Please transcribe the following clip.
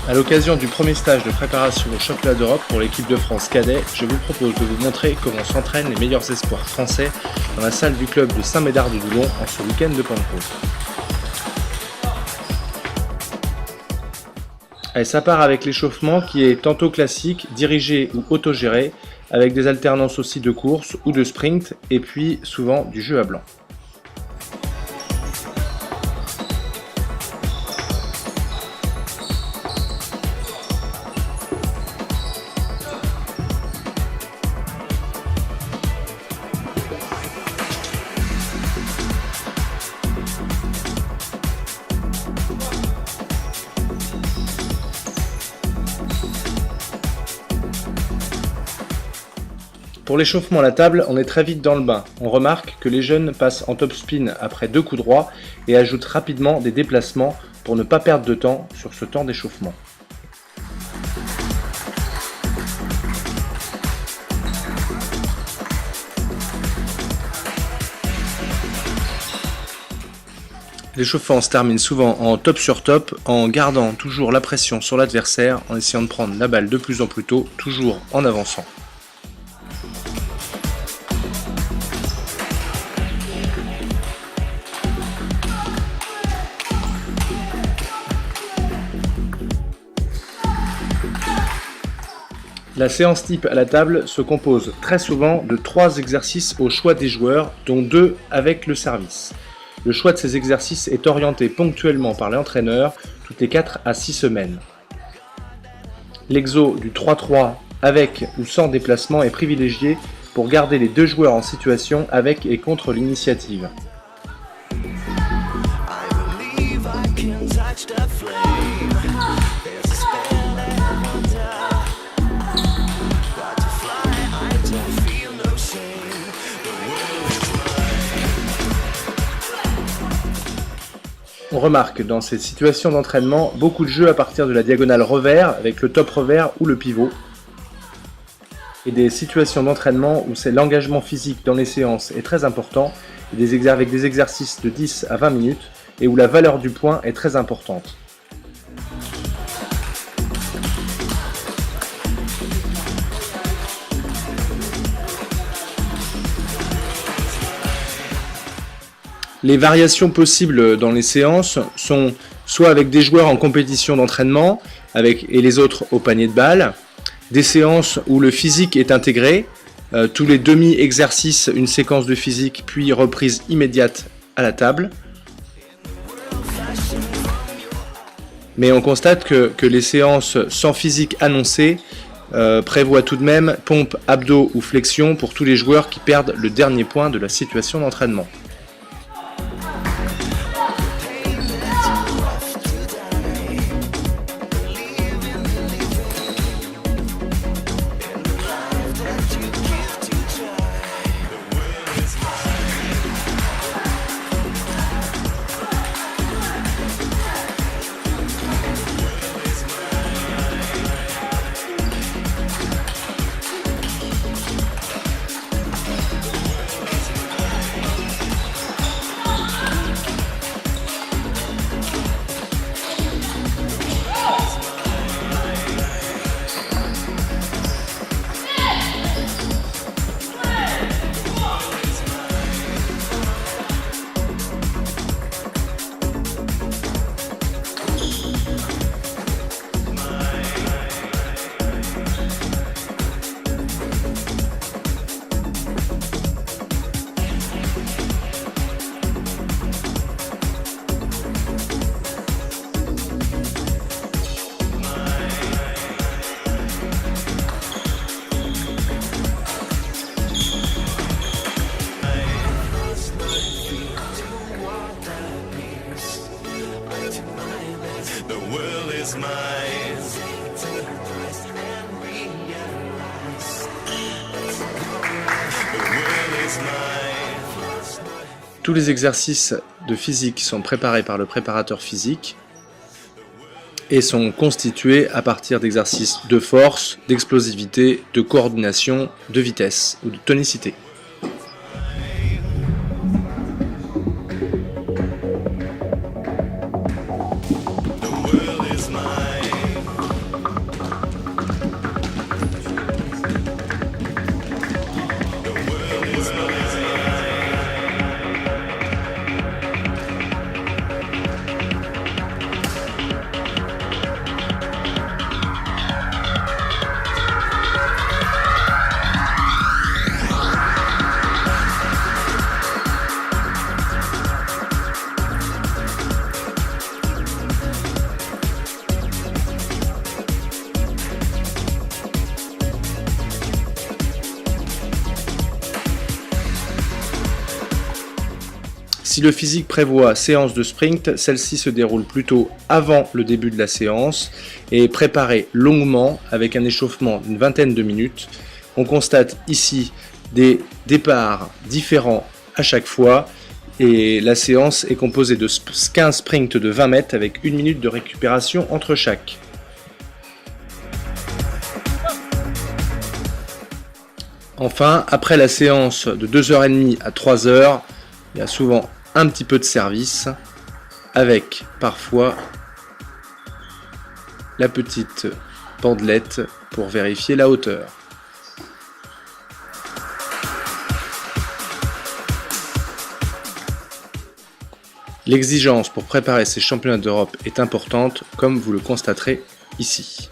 À l'occasion du premier stage de préparation au championnat d'Europe pour l'équipe de France cadet, je vous propose de vous montrer comment s'entraînent les meilleurs espoirs français dans la salle du club de Saint-Médard-de-Doulon en ce week-end de Pentecôte. Allez, ça part avec l'échauffement qui est tantôt classique, dirigé ou autogéré, avec des alternances aussi de course ou de sprint, et puis souvent du jeu à blanc. Pour l'échauffement à la table, on est très vite dans le bain. On remarque que les jeunes passent en top spin après 2 coups droits et ajoutent rapidement des déplacements pour ne pas perdre de temps sur ce temps d'échauffement. L'échauffement se termine souvent en top sur top, en gardant toujours la pression sur l'adversaire, en essayant de prendre la balle de plus en plus tôt, toujours en avançant. La séance type à la table se compose très souvent de 3 exercices au choix des joueurs, dont 2 avec le service. Le choix de ces exercices est orienté ponctuellement par l'entraîneur toutes les 4 à 6 semaines. L'exo du 3-3 avec ou sans déplacement est privilégié pour garder les 2 joueurs en situation avec et contre l'initiative. On remarque dans ces situations d'entraînement beaucoup de jeux à partir de la diagonale revers avec le top revers ou le pivot et des situations d'entraînement où l'engagement physique dans les séances est très important avec des exercices de 10 à 20 minutes et où la valeur du point est très importante. Les variations possibles dans les séances sont soit avec des joueurs en compétition d'entraînement et les autres au panier de balle, des séances où le physique est intégré, tous les demi-exercices, une séquence de physique, puis reprise immédiate à la table. Mais on constate que les séances sans physique annoncé prévoient tout de même pompe, abdos ou flexion pour tous les joueurs qui perdent le dernier point de la situation d'entraînement. Tous les exercices de physique sont préparés par le préparateur physique et sont constitués à partir d'exercices de force, d'explosivité, de coordination, de vitesse ou de tonicité. Si le physique prévoit séance de sprint, celle-ci se déroule plutôt avant le début de la séance et est préparée longuement avec un échauffement d'une vingtaine de minutes. On constate ici des départs différents à chaque fois et la séance est composée de 15 sprints de 20 mètres avec 1 minute de récupération entre chaque. Enfin, après la séance de 2h30 à 3h, il y a souvent un petit peu de service avec parfois la petite pendelette pour vérifier la hauteur. L'exigence pour préparer ces championnats d'Europe est importante, comme vous le constaterez ici.